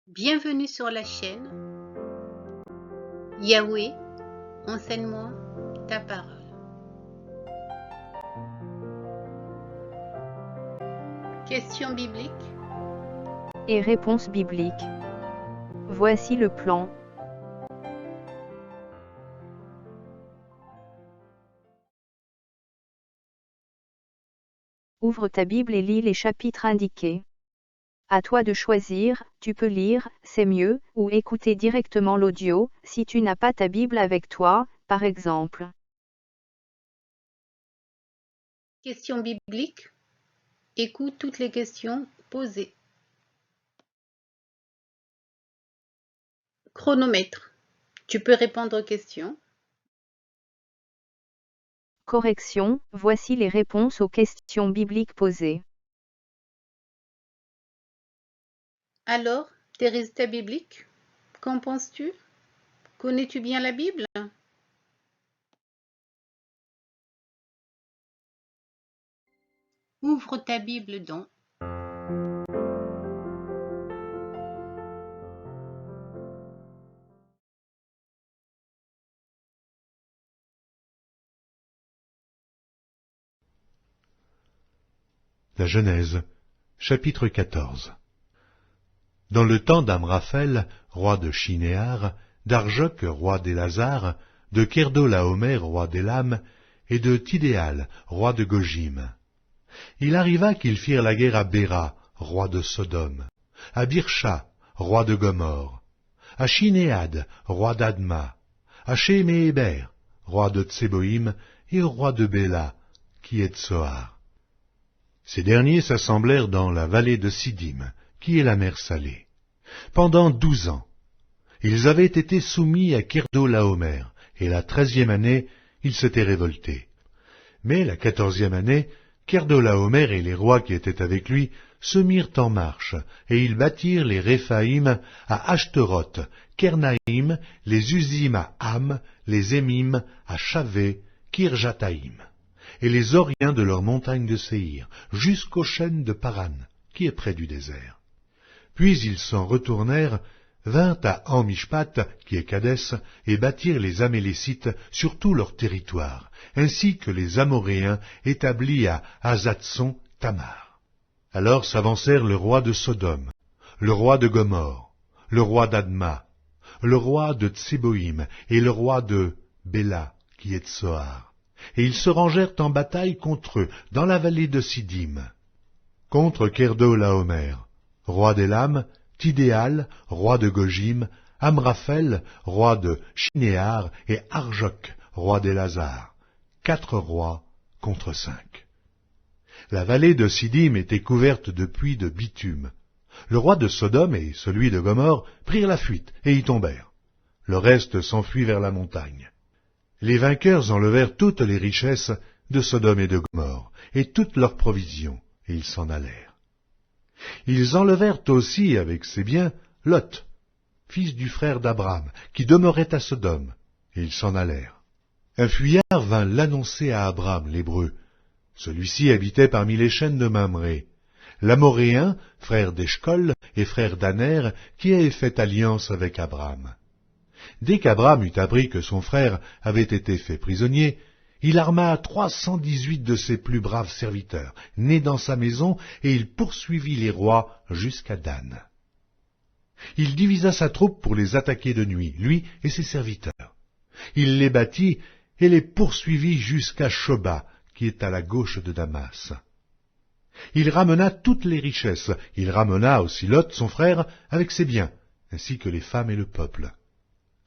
Bienvenue sur la chaîne Yahweh, enseigne-moi ta parole. Question biblique et réponses bibliques. Voici le plan. Ouvre ta Bible et lis les chapitres indiqués. À toi de choisir, tu peux lire, c'est mieux, ou écouter directement l'audio, si tu n'as pas ta Bible avec toi, par exemple. Question biblique. Écoute toutes les questions posées. Chronomètre. Tu peux répondre aux questions. Correction, voici les réponses aux questions bibliques posées. Alors, tes résultats bibliques, qu'en penses-tu? Connais-tu bien la Bible? Ouvre ta Bible donc. La Genèse, chapitre 14. Dans le temps d'Amraphel, roi de Shinéar, d'Arjoc, roi d'Élazar, de Kerdolaomer, roi d'Élam, et de Tidéal, roi de Gojim. Il arriva qu'ils firent la guerre à Béra, roi de Sodome, à Birsha, roi de Gomorre, à Shinéad, roi d'Adma, à Shéméhéber, roi de Tséboïm, et au roi de Béla, qui est de Tsoar. Ces derniers s'assemblèrent dans la vallée de Siddim, qui est la mer Salée. Pendant 12 ans, ils avaient été soumis à Kerdolaomer, et la 13e année, ils s'étaient révoltés. Mais la 14e année, Kerdolaomer et les rois qui étaient avec lui se mirent en marche, et ils bâtirent les Réphaïm à Ashteroth, Kernaïm, les Uzim à Ham, les Émim à Chavé, Kirjataïm, et les Oriens de leur montagne de Séhir, jusqu'aux chênes de Paran, qui est près du désert. Puis ils s'en retournèrent, vinrent à Amishpat, qui est Kadès, et bâtirent les Amélécites sur tout leur territoire, ainsi que les Amoréens établis à Hazatson Tamar. Alors s'avancèrent le roi de Sodome, le roi de Gomorre, le roi d'Adma, le roi de Tséboïm et le roi de Béla, qui est de Tsoar. Et ils se rangèrent en bataille contre eux, dans la vallée de Siddim. Contre Kerdolaomer, roi d'Élam, Tidéal, roi de Gojim, Amraphel, roi de Shinéar, et Arjoc, roi d'Élazar. 4 rois contre 5. La vallée de Siddim était couverte de puits de bitume. Le roi de Sodome et celui de Gomorre prirent la fuite, et y tombèrent. Le reste s'enfuit vers la montagne. Les vainqueurs enlevèrent toutes les richesses de Sodome et de Gomorre, et toutes leurs provisions, et ils s'en allèrent. Ils enlevèrent aussi avec ses biens Lot, fils du frère d'Abram, qui demeurait à Sodome, et ils s'en allèrent. Un fuyard vint l'annoncer à Abram, l'Hébreu. Celui-ci habitait parmi les chênes de Mamré, l'Amoréen, frère d'Eshcol et frère d'Aner, qui avait fait alliance avec Abram. Dès qu'Abram eut appris que son frère avait été fait prisonnier, il arma 318 de ses plus braves serviteurs, nés dans sa maison, et il poursuivit les rois jusqu'à Dan. Il divisa sa troupe pour les attaquer de nuit, lui et ses serviteurs. Il les battit et les poursuivit jusqu'à Shoba, qui est à la gauche de Damas. Il ramena toutes les richesses, il ramena aussi Lot, son frère, avec ses biens, ainsi que les femmes et le peuple.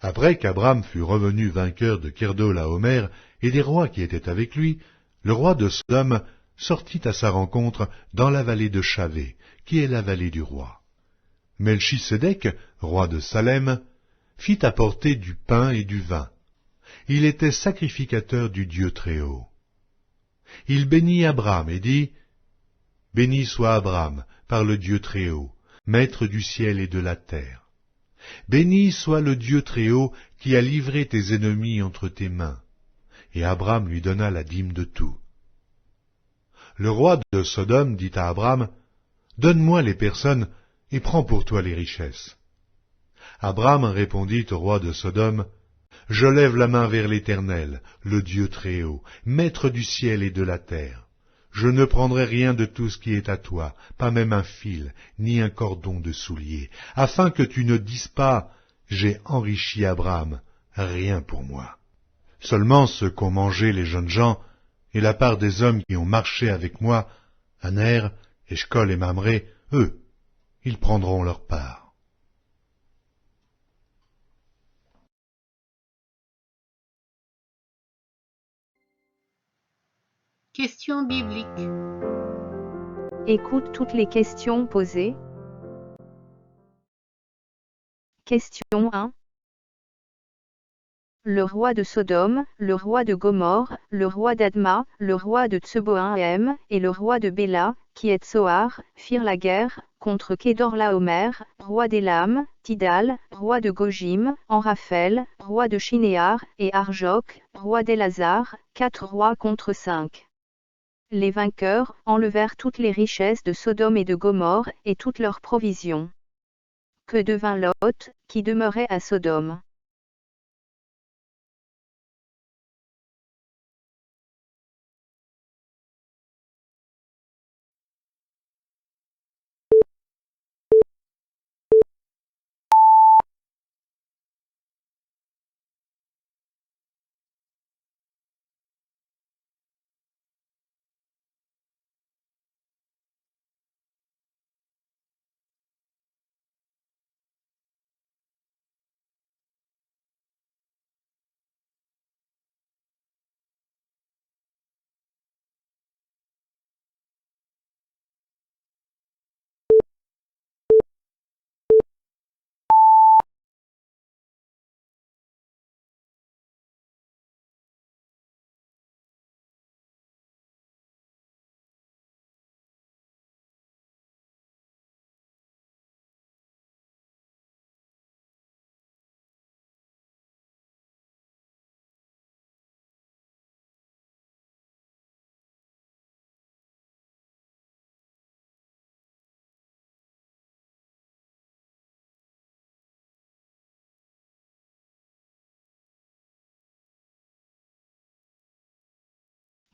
Après qu'Abram fut revenu vainqueur de Kerdolaomer et des rois qui étaient avec lui, le roi de Sodome sortit à sa rencontre dans la vallée de Chavé, qui est la vallée du roi. Melchisédek, roi de Salem, fit apporter du pain et du vin. Il était sacrificateur du Dieu Très-Haut. Il bénit Abram et dit, « Béni soit Abram par le Dieu Très-Haut, maître du ciel et de la terre. Béni soit le Dieu Très-Haut qui a livré tes ennemis entre tes mains. » Et Abram lui donna la dîme de tout. Le roi de Sodome dit à Abram, « Donne-moi les personnes et prends pour toi les richesses. » Abraham répondit au roi de Sodome, « Je lève la main vers l'Éternel, le Dieu très-haut, maître du ciel et de la terre. Je ne prendrai rien de tout ce qui est à toi, pas même un fil, ni un cordon de soulier, afin que tu ne dises pas, j'ai enrichi Abraham, rien pour moi. Seulement ce qu'ont mangé les jeunes gens, et la part des hommes qui ont marché avec moi, Aner, Eshcol et Mamré, eux, ils prendront leur part. » Question biblique. Écoute toutes les questions posées. Question 1. Le roi de Sodome, le roi de Gomorrhe, le roi d'Adma, le roi de Tseboïm et le roi de Béla, qui est Tsoar, firent la guerre contre Kédorlaomer, roi d'Élam, Tidal, roi de Gojim, Enraphel, roi de Shinéar, et Arjok, roi d'Elazar, 4 rois contre 5. Les vainqueurs enlevèrent toutes les richesses de Sodome et de Gomorrhe et toutes leurs provisions. Que devint Lot, qui demeurait à Sodome?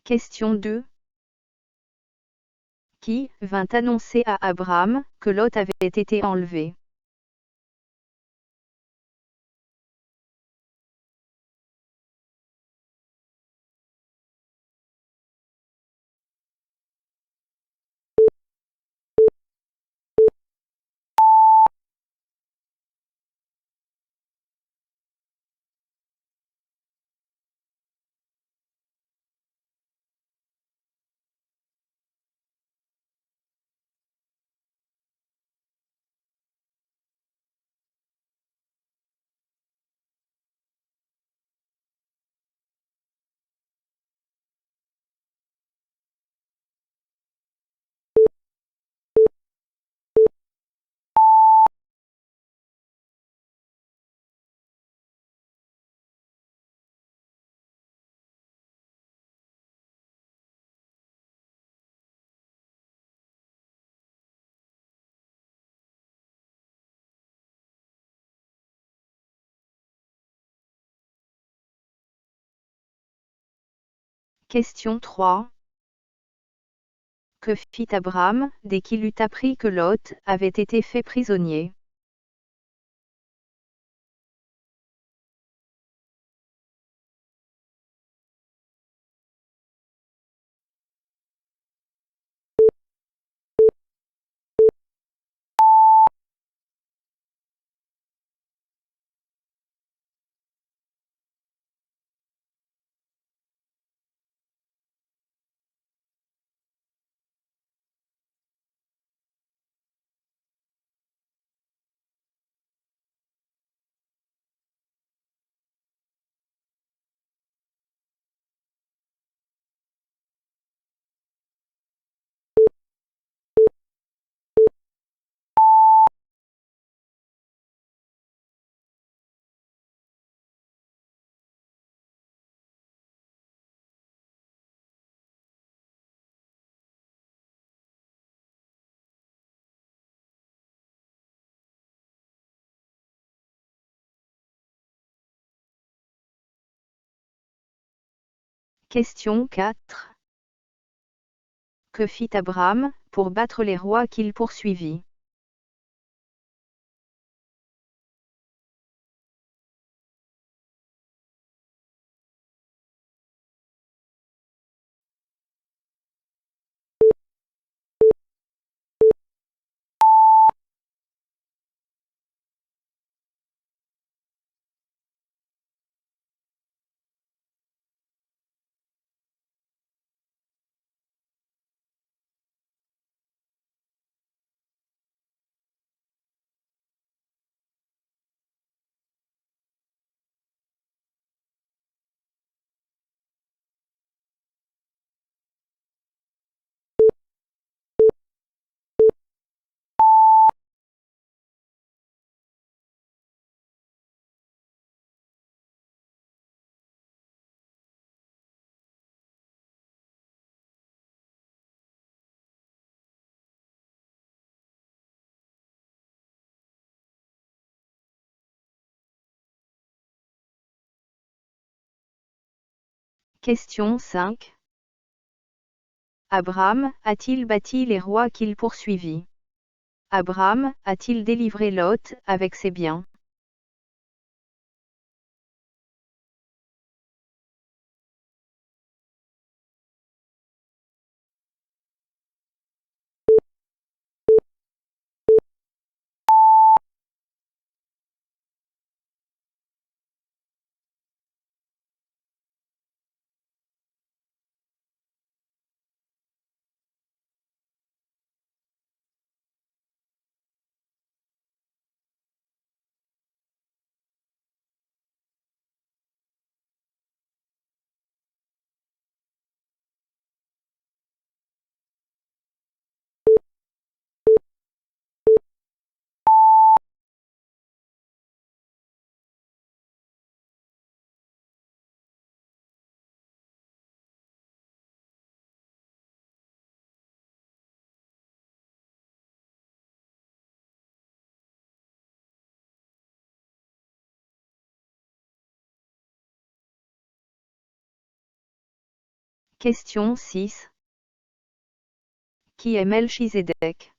Question 2. Qui vint annoncer à Abraham que Lot avait été enlevé? Question 3. Que fit Abraham dès qu'il eut appris que Lot avait été fait prisonnier? Question 4. Que fit Abraham pour battre les rois qu'il poursuivit? Question 5. Abraham a-t-il bâti les rois qu'il poursuivit? Abraham a-t-il délivré Lot avec ses biens? Question 6. Qui est Melchizedek?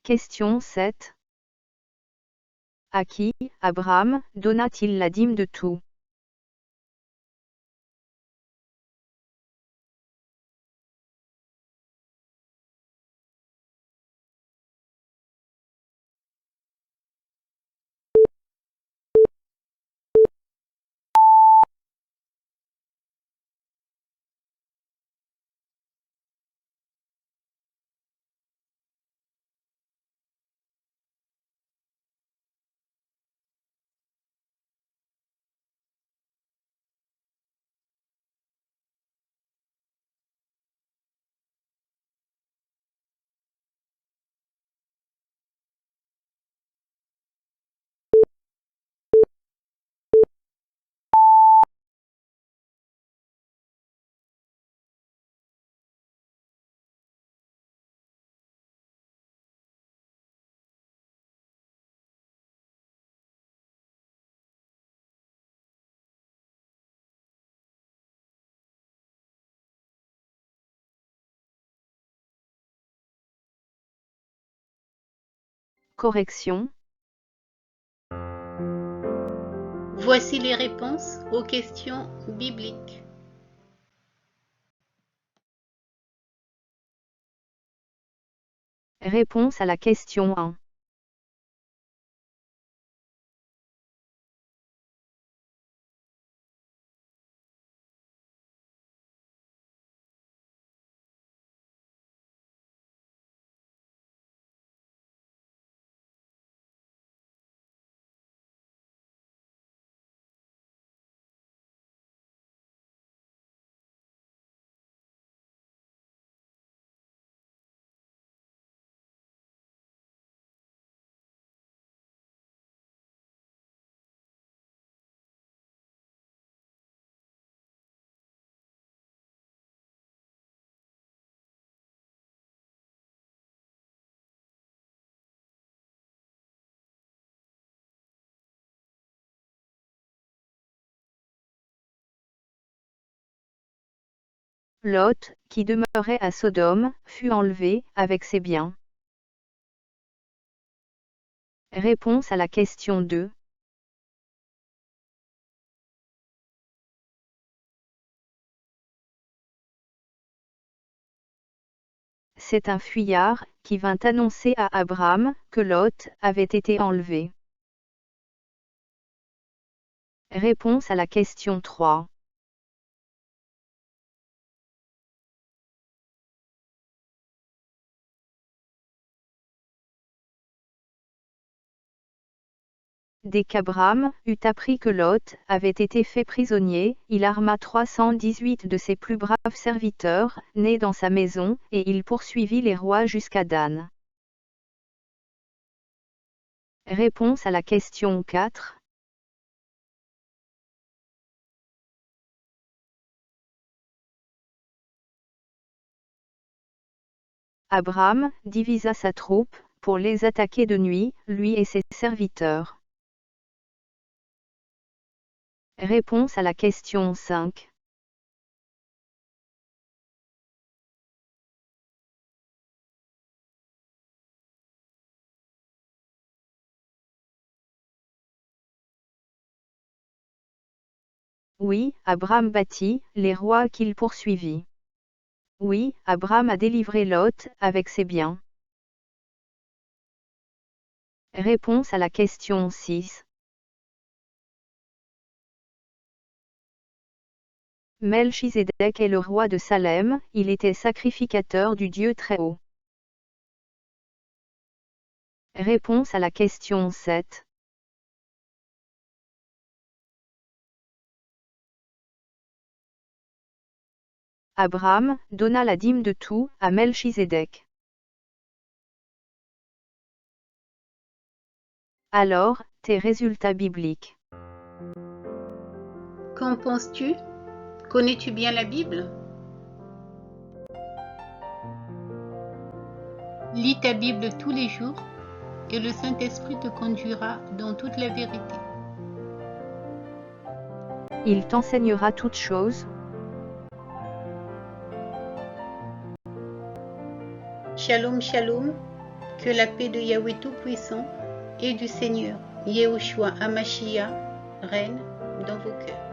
Question 7. À qui Abraham donna-t-il la dîme de tout? Correction. Voici les réponses aux questions bibliques. Réponse à la question 1. Lot, qui demeurait à Sodome, fut enlevé, avec ses biens. Réponse à la question 2. C'est un fuyard, qui vint annoncer à Abraham, que Lot avait été enlevé. Réponse à la question 3. Dès qu'Abram eut appris que Lot avait été fait prisonnier, il arma 318 de ses plus braves serviteurs, nés dans sa maison, et il poursuivit les rois jusqu'à Dan. Réponse à la question 4. Abram divisa sa troupe, pour les attaquer de nuit, lui et ses serviteurs. Réponse à la question 5. Oui, Abram battit les rois qu'il poursuivit. Oui, Abram a délivré Lot avec ses biens. Réponse à la question 6. Melchizedek est le roi de Salem, il était sacrificateur du Dieu Très-Haut. Réponse à la question 7. Abram donna la dîme de tout à Melchizedek. Alors, tes résultats bibliques. Qu'en penses-tu? Connais-tu bien la Bible? Lis ta Bible tous les jours et le Saint-Esprit te conduira dans toute la vérité. Il t'enseignera toutes choses. Shalom, shalom, que la paix de Yahweh Tout-Puissant et du Seigneur Yehoshua Hamashiach règne dans vos cœurs.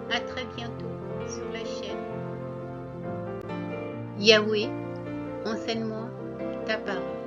À très bientôt sur la chaîne. Yahweh, enseigne-moi ta parole.